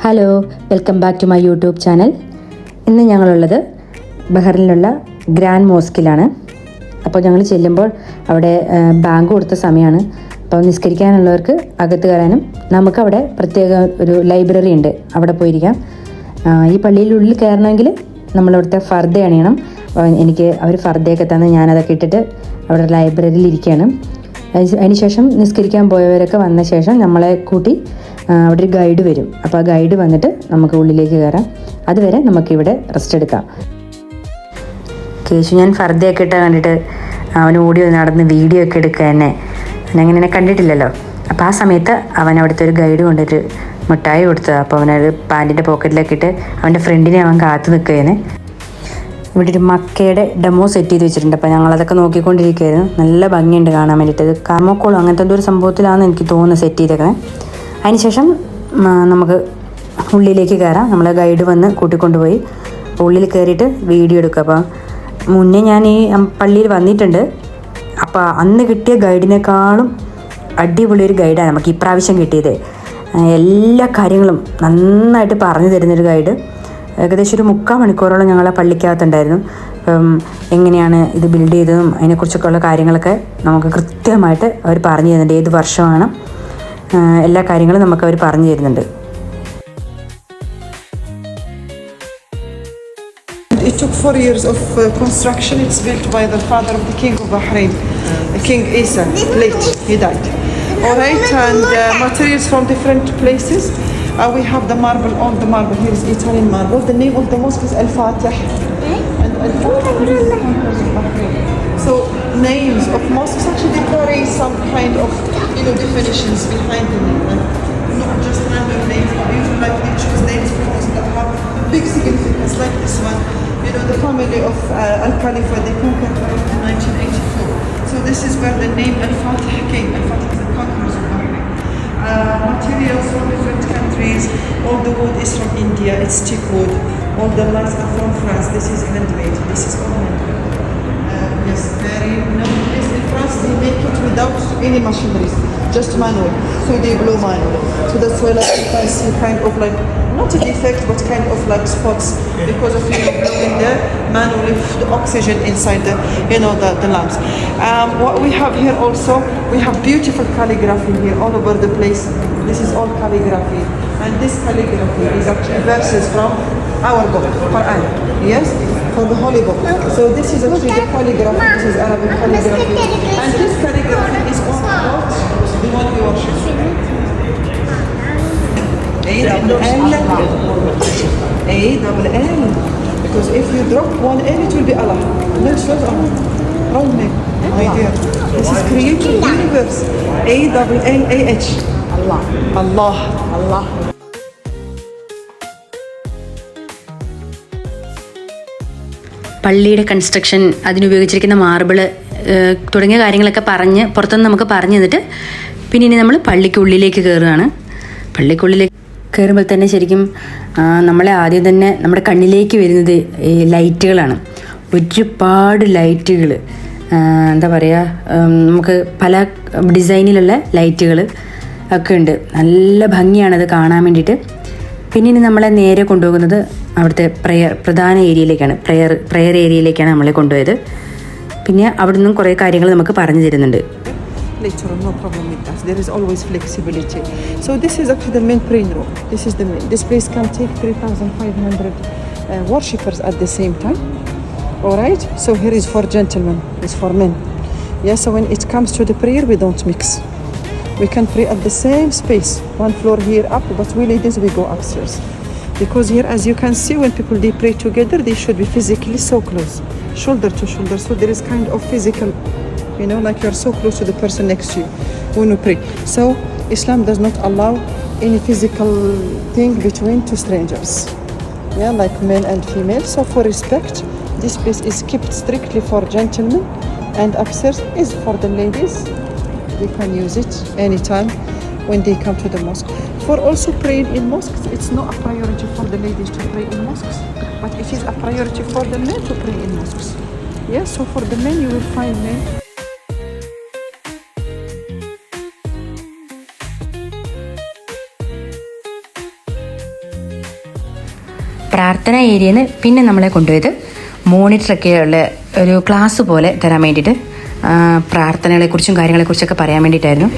Hello, welcome back to my YouTube channel. ഇന്ന് ഞങ്ങളുള്ളത് ബഹ്റിനിലുള്ള grand മോസ്കിലാണ്. അപ്പോൾ ഞങ്ങൾ ചെല്ലുമ്പോൾ അവിടെ ബാങ്ക് കൊടുത്ത സമയമാണ്. അപ്പോൾ നിസ്കരിക്കാനുള്ളവർക്ക് അകത്ത് കയറാനും നമുക്കവിടെ പ്രത്യേക ഒരു ലൈബ്രറി ഉണ്ട്, അവിടെ പോയിരിക്കാം. ഈ പള്ളിയിലുള്ളിൽ കയറണമെങ്കിൽ നമ്മളവിടുത്തെ ഫർദ അണിയണം. എനിക്ക് അവർ ഫർദയൊക്കെ തന്ന് ഞാനതൊക്കെ ഇട്ടിട്ട് അവിടെ ലൈബ്രറിയിൽ ഇരിക്കുകയാണ്. അതിനുശേഷം നിസ്കരിക്കാൻ പോയവരൊക്കെ വന്ന ശേഷം നമ്മളെ കൂട്ടി അവിടെ ഒരു ഗൈഡ് വരും. അപ്പോൾ ആ ഗൈഡ് വന്നിട്ട് നമുക്ക് ഉള്ളിലേക്ക് കയറാം. അതുവരെ നമുക്കിവിടെ റെസ്റ്റ് എടുക്കാം. കേശു ഞാൻ ഫർദയൊക്കെ ഇട്ടാൽ കണ്ടിട്ട് അവൻ ഓടി നടന്ന് വീഡിയോ ഒക്കെ എടുക്കുക എന്നെ അങ്ങനെ കണ്ടിട്ടില്ലല്ലോ. അപ്പോൾ ആ സമയത്ത് അവൻ അവിടുത്തെ ഒരു ഗൈഡ് കൊണ്ടൊരു മിഠായി കൊടുത്തത്. അപ്പോൾ അവനത് പാൻറ്റിൻ്റെ പോക്കറ്റിലൊക്കെ ഇട്ട് അവൻ്റെ ഫ്രണ്ടിനെ അവൻ കാത്തു നിൽക്കുകയാണ്. ഇവിടെ ഒരു മക്കയുടെ ഡെമോ സെറ്റ് ചെയ്ത് വെച്ചിട്ടുണ്ട്. അപ്പോൾ ഞങ്ങളതൊക്കെ നോക്കിക്കൊണ്ടിരിക്കുകയായിരുന്നു. നല്ല ഭംഗിയുണ്ട് കാണാൻ വേണ്ടിയിട്ട്. ഇത് കാർമോക്കോളോ അങ്ങനത്തെ എന്തൊരു സംഭവത്തിലാണെന്ന് എനിക്ക് തോന്നുന്നു സെറ്റ് ചെയ്തേക്കുന്നത്. അതിനുശേഷം നമുക്ക് ഉള്ളിലേക്ക് കയറാം. നമ്മളെ ഗൈഡ് വന്ന് കൂട്ടിക്കൊണ്ടുപോയി ഉള്ളിൽ കയറിയിട്ട് വീഡിയോ എടുക്കുക. അപ്പോൾ മുന്നേ ഞാൻ ഈ പള്ളിയിൽ വന്നിട്ടുണ്ട്. അപ്പോൾ അന്ന് കിട്ടിയ ഗൈഡിനേക്കാളും അടിപൊളിയൊരു ഗൈഡാണ് നമുക്ക് ഇപ്രാവശ്യം കിട്ടിയത്. എല്ലാ കാര്യങ്ങളും നന്നായിട്ട് പറഞ്ഞു തരുന്നൊരു ഗൈഡ്. ഏകദേശം ഒരു 3/4 മണിക്കൂറോളം ഞങ്ങളെ പള്ളിക്കകത്തുണ്ടായിരുന്നു. എങ്ങനെയാണ് ഇത് ബിൽഡ് ചെയ്തതും അതിനെക്കുറിച്ചൊക്കെ ഉള്ള കാര്യങ്ങളൊക്കെ നമുക്ക് കൃത്യമായിട്ട് അവർ പറഞ്ഞു തരുന്നുണ്ട്. ഏത് വർഷമാണ് എല്ലാ കാര്യങ്ങളും നമുക്ക് അവർ പറഞ്ഞു തരുന്നുണ്ട്. It took 4 years of construction. It's built by the father of the king of Bahrain, King Isa. Late, he died. All right, and materials from different places. We have the marble, all the marble. Here is Italian marble. The name of the mosque is Al-Fatih. And Al-Fatih is the conquerors of Bahrain. So names of mosques actually carry some kind of definitions behind the name. Not just random names. Usually like they choose names for mosques that have big significance, like this one. The family of Al-Khalifa, they conquered Bahrain in 1984. So this is where the name Al-Fatih came. Al-Fatih is the conquerors of Bahrain. Materials from different countries. All the wood is from India. It's teak wood. All the lights are from France. This is handmade. This is all handmade. Yes, very. In France they make it without any machineries, just manual. So they blow manually. So that's why like you can see kind of like not a defect but kind of like spots because of blowing the manually the oxygen inside the lamps. What we have here also, we have beautiful calligraphy here all over the place. This is all calligraphy, and this calligraphy is actually verses from our book, Quran. Yes, for the holy book. So this is actually the calligraphy. This is Arabic calligraphy, and this calligraphy is all about the one we worship. A-double-L. Because if you drop one L, it will be Allah. No, it's not Allah. Wrong name, my dear. This is created universe. A-double-L-A-H. Allah. Allah. Allah. പള്ളിയുടെ construction, അതിനുപയോഗിച്ചിരിക്കുന്ന marble തുടങ്ങിയ കാര്യങ്ങളൊക്കെ പുറത്തുനിന്ന് നമുക്ക് പറഞ്ഞു തന്നിട്ട് പിന്നെ ഇനി നമ്മൾ പള്ളിക്കുള്ളിലേക്ക് കയറുകയാണ്. പള്ളിക്കുള്ളിലേക്ക് കയറുമ്പോൾ തന്നെ ശരിക്കും നമ്മളെ ആദ്യം തന്നെ നമ്മുടെ കണ്ണിലേക്ക് വരുന്നത് ഈ ലൈറ്റുകളാണ്. ഒരുപാട് ലൈറ്റുകൾ, എന്താ പറയുക, നമുക്ക് പല ഡിസൈനിലുള്ള ലൈറ്റുകൾ ഒക്കെ ഉണ്ട്. നല്ല ഭംഗിയാണത് കാണാൻ വേണ്ടിയിട്ട്. പിന്നെ ഇനി നമ്മളെ നേരെ കൊണ്ടുപോകുന്നത് അവിടുത്തെ പ്രധാന ഏരിയയിലേക്കാണ്, പ്രയർ ഏരിയയിലേക്കാണ് നമ്മളെ കൊണ്ടുപോയത്. പിന്നെ അവിടെ നിന്നും കുറേ കാര്യങ്ങൾ നമുക്ക് പറഞ്ഞു തരുന്നുണ്ട്. Later on, no problem with that. There is always flexibility. So this is actually the main praying room. This is the main. This place can take 3,500 worshippers at the same time. All right. So here is for gentlemen. It's for men. Yeah. So when it comes to the prayer, we don't mix. We can pray at the same space. One floor here up, but we ladies we go upstairs. Because here, as you can see, when people they pray together, they should be physically so close, shoulder to shoulder. So there is kind of physical. Like you're so close to the person next to you when you pray. So Islam does not allow any physical thing between two strangers. Yeah, like men and female. So for respect, this place is kept strictly for gentlemen, and upstairs is for the ladies. They can use it anytime when they come to the mosque. For also praying in mosques, it's not a priority for the ladies to pray in mosques, but it is a priority for the men to pray in mosques. Yeah, so for the men you will find men. പ്രാർത്ഥന ഏരിയയിൽ നിന്ന് പിന്നെ നമ്മളെ കൊണ്ടുപോയത് മോണിറ്ററൊക്കെ ഉള്ള ഒരു class പോലെ തരാൻ വേണ്ടിയിട്ട്, പ്രാർത്ഥനകളെക്കുറിച്ചും കാര്യങ്ങളെക്കുറിച്ചൊക്കെ പറയാൻ വേണ്ടിയിട്ടായിരുന്നു.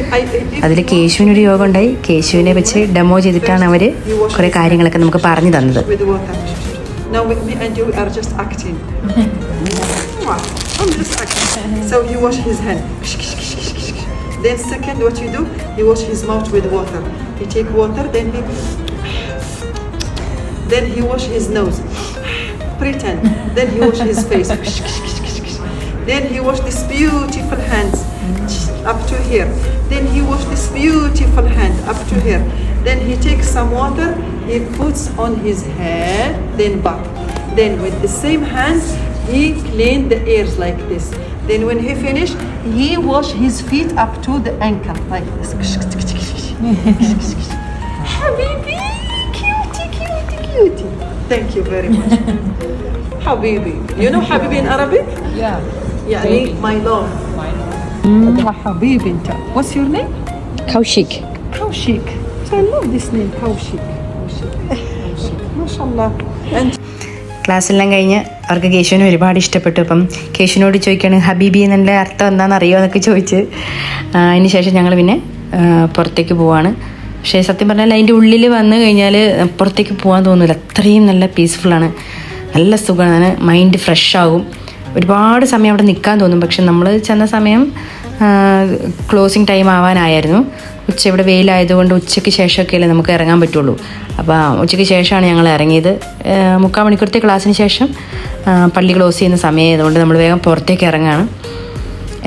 അതിൽ കേശുവിനൊരു യോഗം ഉണ്ടായി. കേശുവിനെ വെച്ച് ഡെമോ ചെയ്തിട്ടാണ് അവർ കുറേ കാര്യങ്ങളൊക്കെ നമുക്ക് പറഞ്ഞു തന്നത്. Now me and you are just acting. I'm just acting. So he wash his hand. Then second, what you do? He wash his mouth with water. He take water, then he wash his nose. Pretend. Then he wash his face. Then he wash this beautiful hands up to here. Then he wash this beautiful hand up to here. Then he takes some water, he puts on his head, then back. Then with the same hands, he clean the ears like this. Then when he finish, he wash his feet up to the ankle like this. Habibi, cutie. Thank you very much. Habibi. You know Habibi in Arabic? Yeah. يعني my love. Habibi. What's your name? Kaushik. Kaushik. I love this name, Kaushik. MashaAllah. And ക്ലാസ്സെല്ലാം കഴിഞ്ഞ് അവർക്ക് കേശുവിനെ ഒരുപാട് ഇഷ്ടപ്പെട്ടു. അപ്പം കേശുവിനോട് ചോദിക്കുകയാണ് ഹബീബി എന്നുള്ള അർത്ഥം എന്താണെന്ന് അറിയുമോ എന്നൊക്കെ ചോദിച്ച് അതിന് ശേഷം ഞങ്ങൾ പിന്നെ പുറത്തേക്ക് പോവാണ്. പക്ഷേ സത്യം പറഞ്ഞാൽ അതിൻ്റെ ഉള്ളിൽ വന്നു കഴിഞ്ഞാൽ പുറത്തേക്ക് പോകാൻ തോന്നില്ല. അത്രയും നല്ല പീസ്ഫുള്ളാണ്, നല്ല സുഖമാണ്, മൈൻഡ് ഫ്രഷ് ആകും. ഒരുപാട് സമയം അവിടെ നിൽക്കാൻ തോന്നും. പക്ഷെ നമ്മൾ ചെന്ന സമയം ക്ലോസിങ് ടൈം ആവാനായിരുന്നു. ഉച്ച ഇവിടെ വെയിലായതുകൊണ്ട് ഉച്ചയ്ക്ക് ശേഷമൊക്കെയല്ലേ നമുക്ക് ഇറങ്ങാൻ പറ്റുള്ളൂ. അപ്പോൾ ഉച്ചയ്ക്ക് ശേഷമാണ് ഞങ്ങൾ ഇറങ്ങിയത്. 3/4 മണിക്കൂറത്തെ ക്ലാസ്സിന് ശേഷം പള്ളി ക്ലോസ് ചെയ്യുന്ന സമയമായതുകൊണ്ട് നമ്മൾ വേഗം പുറത്തേക്ക് ഇറങ്ങുകയാണ്.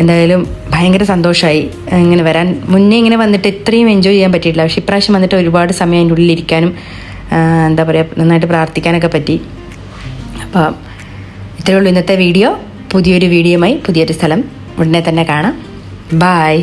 എന്തായാലും ഭയങ്കര സന്തോഷമായി. ഇങ്ങനെ വരാൻ മുന്നേ ഇങ്ങനെ വന്നിട്ട് ഇത്രയും എൻജോയ് ചെയ്യാൻ പറ്റിയിട്ടില്ല. പക്ഷേ ഇപ്രാവശ്യം വന്നിട്ട് ഒരുപാട് സമയം അതിൻ്റെ ഉള്ളിലിരിക്കാനും എന്താ പറയുക നന്നായിട്ട് പ്രാർത്ഥിക്കാനൊക്കെ പറ്റി. അപ്പോൾ ഇത്രയേ ഉള്ളൂ ഇന്നത്തെ വീഡിയോ. പുതിയൊരു വീഡിയോയുമായി പുതിയൊരു സ്ഥലം ഉടനെ തന്നെ കാണാം. ബായ്.